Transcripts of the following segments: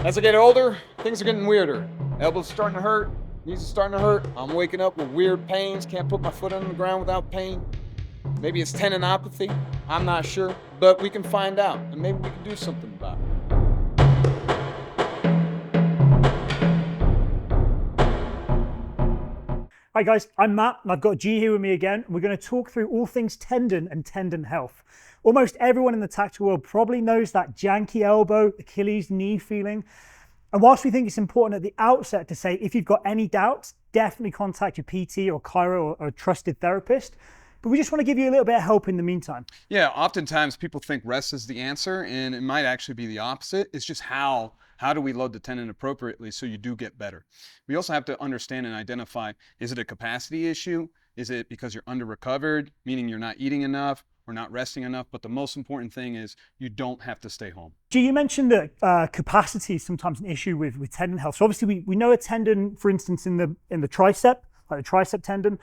As I get older, things are getting weirder. Elbows starting to hurt, knees are starting to hurt. I'm waking up with weird pains, can't put my foot on the ground without pain. Maybe it's tendinopathy, I'm not sure, but we can find out, and maybe we can do something about it. Hi guys, I'm Matt and I've got G here with me again. We're going to talk through all things tendon and tendon health. Almost everyone in the tactical world probably knows that janky elbow, Achilles knee feeling. And whilst we think it's important at the outset to say if you've got any doubts, definitely contact your PT or chiro or a trusted therapist. But we just want to give you a little bit of help in the meantime. Yeah, oftentimes people think rest is the answer, and it might actually be the opposite. It's just how do we load the tendon appropriately so you do get better. We also have to understand and identify, is it a capacity issue? Is it because you're under recovered, meaning you're not eating enough or not resting enough? But the most important thing is you don't have to stay home. G, you mentioned that capacity is sometimes an issue with tendon health. So obviously we know a tendon, for instance, in the tricep, like the tricep tendon,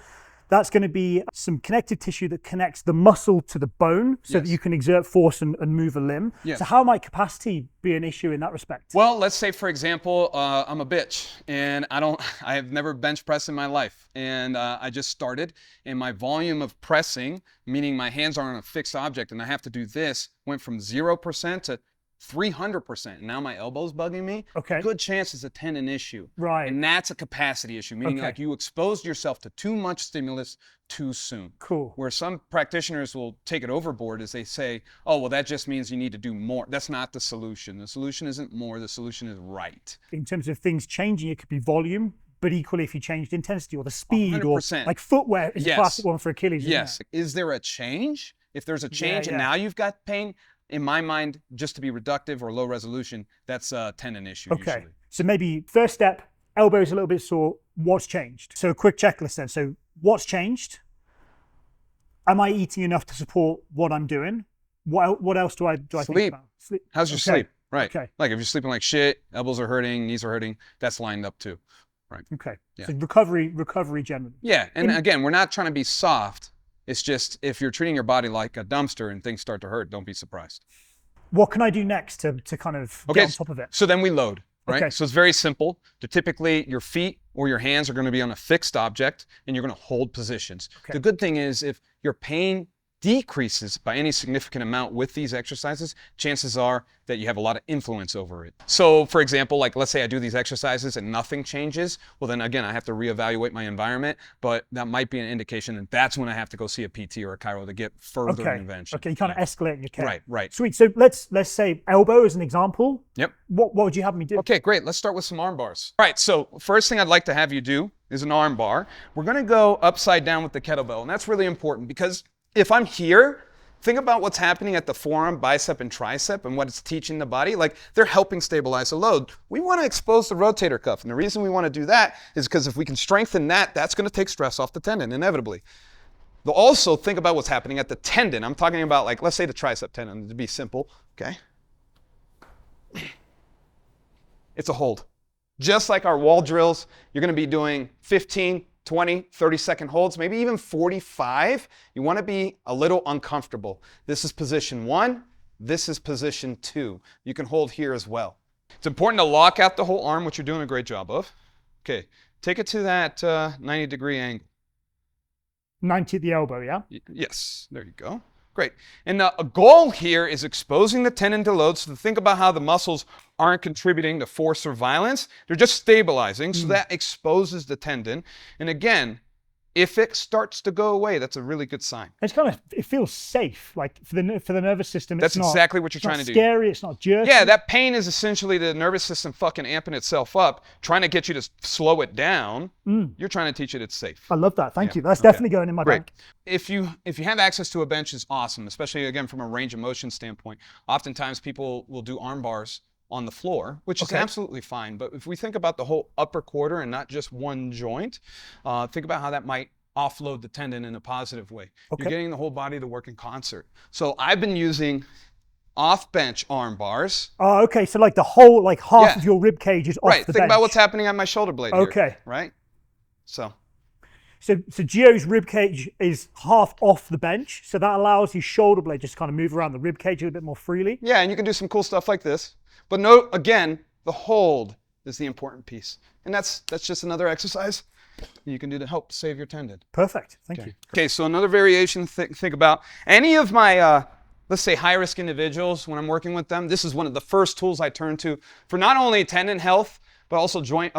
that's going to be some connective tissue that connects the muscle to the bone so that you can exert force and move a limb. Yes. So how might capacity be an issue in that respect? Well, let's say, for example, I'm a bitch and I have never bench pressed in my life. And I just started, and my volume of pressing, meaning my hands are on a fixed object and I have to do this, went from 0% to 300%. Now my elbow's bugging me. Okay. Good chance it's a tendon issue. Right. And that's a capacity issue, meaning like you exposed yourself to too much stimulus too soon. Cool. Where some practitioners will take it overboard is they say, oh, well, that just means you need to do more. That's not the solution. The solution isn't more, the solution is right. In terms of things changing, it could be volume, but equally if you changed intensity or the speed 100%. or like footwear is a classic one for Achilles. Yes. Is there a change? If there's a change and now you've got pain, in my mind, just to be reductive or low resolution, that's a tendon issue usually. So maybe first step, elbow is a little bit sore. What's changed? So a quick checklist then. So what's changed? Am I eating enough to support what I'm doing? What else do I think about? Sleep. How's your sleep? Right. Okay. Like if you're sleeping like shit, elbows are hurting, knees are hurting, that's lined up too. Right. Okay. Yeah. So recovery generally. Yeah. And again, we're not trying to be soft. It's just if you're treating your body like a dumpster and things start to hurt, don't be surprised. What can I do next to kind of get on top of it? So then we load, right? Okay. So it's very simple. Typically, your feet or your hands are going to be on a fixed object and you're going to hold positions. Okay. The good thing is if your pain decreases by any significant amount with these exercises, chances are that you have a lot of influence over it. So for example, like let's say I do these exercises and nothing changes, well then again, I have to reevaluate my environment, but that might be an indication and that's when I have to go see a PT or a chiro to get further intervention. Okay, you kind of escalate your care. Right. Sweet, so let's say elbow as an example. Yep. What would you have me do? Okay, great. Let's start with some arm bars. All right, so first thing I'd like to have you do is an arm bar. We're gonna go upside down with the kettlebell, and that's really important because if I'm here, think about what's happening at the forearm, bicep, and tricep and what it's teaching the body. Like they're helping stabilize the load. We want to expose the rotator cuff. And the reason we want to do that is because if we can strengthen that, that's going to take stress off the tendon inevitably. But also think about what's happening at the tendon. I'm talking about like, let's say the tricep tendon to be simple, okay? It's a hold. Just like our wall drills, you're going to be doing 15, 20, 30-second holds, maybe even 45. You want to be a little uncomfortable. This is position 1. This is position 2. You can hold here as well. It's important to lock out the whole arm, which you're doing a great job of. Okay, take it to that 90-degree angle. 90 at the elbow, yeah? Yes, there you go. Great. And a goal here is exposing the tendon to load. So think about how the muscles aren't contributing to force or violence. They're just stabilizing. So that exposes the tendon. And again, if it starts to go away, that's a really good sign. It's it feels safe, like for the nervous system. That's exactly what you're trying to do. It's not scary, it's not jerky. Yeah, that pain is essentially the nervous system fucking amping itself up, trying to get you to slow it down. You're trying to teach it it's safe. I love that, thank you. That's definitely going in my bank. If you have access to a bench, it's awesome, especially again from a range of motion standpoint. Oftentimes people will do arm bars on the floor, which is absolutely fine. But if we think about the whole upper quarter and not just one joint, think about how that might offload the tendon in a positive way. You're getting the whole body to work in concert. So I've been using off-bench arm bars. Oh, okay. So like the whole, like half of your rib cage is off the bench. Think about what's happening on my shoulder blade here, right? So Gio's rib cage is half off the bench, so that allows his shoulder blade just kind of move around the rib cage a little bit more freely. Yeah, and you can do some cool stuff like this. But no, again, The hold is the important piece. And that's just another exercise you can do to help save your tendon. Perfect. Thank you. Okay, so another variation, think about any of my, let's say, high-risk individuals, when I'm working with them, this is one of the first tools I turn to for not only tendon health, but also joint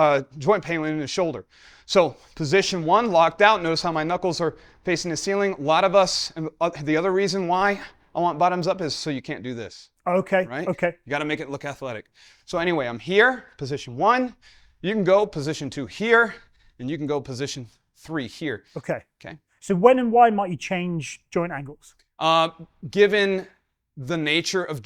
pain in the shoulder. So position 1, locked out. Notice how my knuckles are facing the ceiling. A lot of us, and the other reason why I want bottoms up is so you can't do this. Okay. Right? Okay. You got to make it look athletic. So anyway, I'm here, position 1. You can go position 2 here, and you can go position 3 here. Okay. Okay. So when and why might you change joint angles? Given the nature of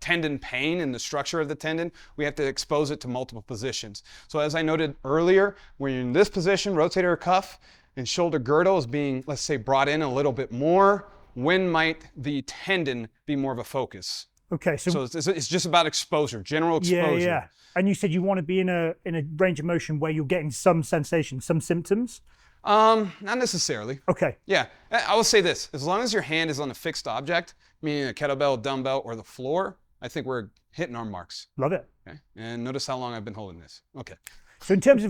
tendon pain and the structure of the tendon, we have to expose it to multiple positions. So as I noted earlier, when you're in this position, rotator cuff and shoulder girdle is being, let's say, brought in a little bit more. When might the tendon be more of a focus? Okay. So it's just about exposure, general exposure. yeah. And you said you want to be in a range of motion where you're getting some sensation, some symptoms? Not necessarily. Okay. Yeah, I will say this. As long as your hand is on a fixed object, meaning a kettlebell, dumbbell, or the floor, I think we're hitting our marks. Love it. Okay. And notice how long I've been holding this. Okay. So in terms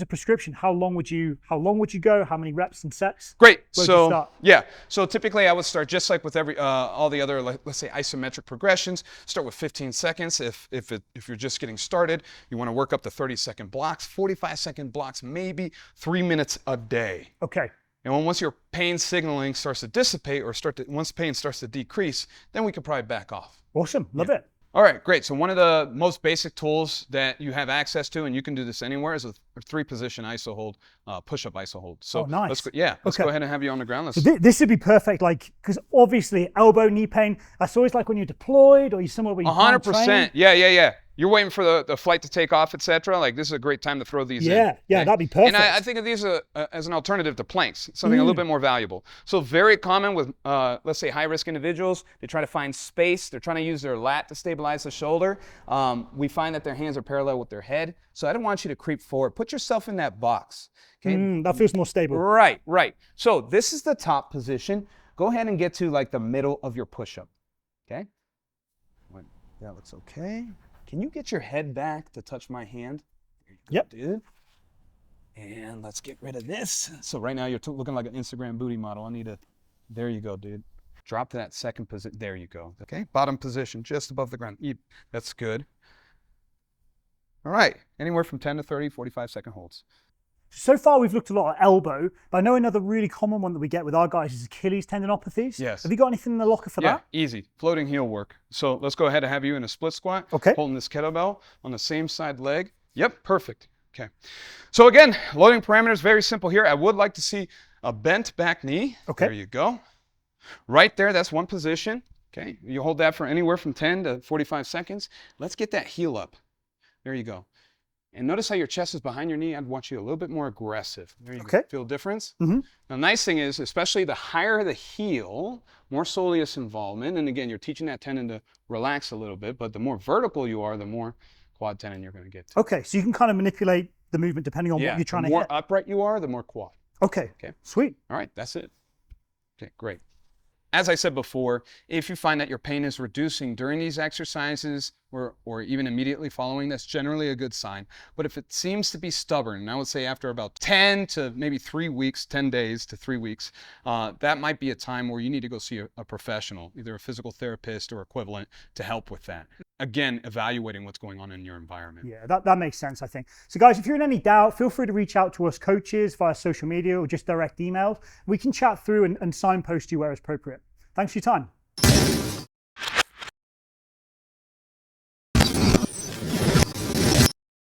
of prescription, how long would you go? How many reps and sets? Great. Where'd you start? Yeah. So typically I would start just like with all the other, let's say, isometric progressions. Start with 15 seconds. If you're just getting started, you want to work up to 30-second blocks, 45-second blocks, maybe 3 minutes a day. Okay. And once your pain signaling starts to dissipate or once pain starts to decrease, then we could probably back off. Awesome. Love it. All right, great. So one of the most basic tools that you have access to, and you can do this anywhere, is a 3-position iso hold, push-up iso hold. So nice. Let's go ahead and have you on the ground. So this would be perfect, like, because obviously elbow, knee pain, that's always like when you're deployed or you're somewhere where you can't train. 100%. Yeah. You're waiting for the flight to take off, etc. Like, this is a great time to throw these in. Yeah, okay? that'd be perfect. And I think of these as an alternative to planks, something a little bit more valuable. So very common with, let's say, high-risk individuals. They try to find space. They're trying to use their lat to stabilize the shoulder. We find that their hands are parallel with their head. So I don't want you to creep forward. Put yourself in that box. Okay? That feels more stable. Right. So this is the top position. Go ahead and get to like the middle of your push-up. Okay? That looks okay. Can you get your head back to touch my hand? Yep. Dude. And let's get rid of this. So right now you're looking like an Instagram booty model. There you go, dude. Drop to that second position. There you go. Okay. Bottom position, just above the ground. That's good. All right. Anywhere from 10 to 30, 45-second holds. So far, we've looked a lot at elbow, but I know another really common one that we get with our guys is Achilles tendinopathies. Yes. Have you got anything in the locker for that? Yeah, easy. Floating heel work. So let's go ahead and have you in a split squat. Okay. Holding this kettlebell on the same side leg. Yep, perfect. Okay. So again, loading parameters, very simple here. I would like to see a bent back knee. Okay. There you go. Right there, that's one position. Okay. You hold that for anywhere from 10 to 45 seconds. Let's get that heel up. There you go. And notice how your chest is behind your knee. I'd want you a little bit more aggressive. There you go. Feel a difference? Mm-hmm. Now, the nice thing is, especially the higher the heel, more soleus involvement. And again, you're teaching that tendon to relax a little bit. But the more vertical you are, the more quad tendon you're going to get to. Okay, so you can kind of manipulate the movement depending on what you're trying to hit. The more upright you are, the more quad. Okay, sweet. All right, that's it. Okay, great. As I said before, if you find that your pain is reducing during these exercises or even immediately following, that's generally a good sign. But if it seems to be stubborn, and I would say after about 10 to maybe 3 weeks, 10 days to 3 weeks, that might be a time where you need to go see a professional, either a physical therapist or equivalent, to help with that. Again, evaluating what's going on in your environment. Yeah, that makes sense, I think. So guys, if you're in any doubt, feel free to reach out to us coaches via social media or just direct emails. We can chat through and signpost you where it's appropriate. Thanks for your time.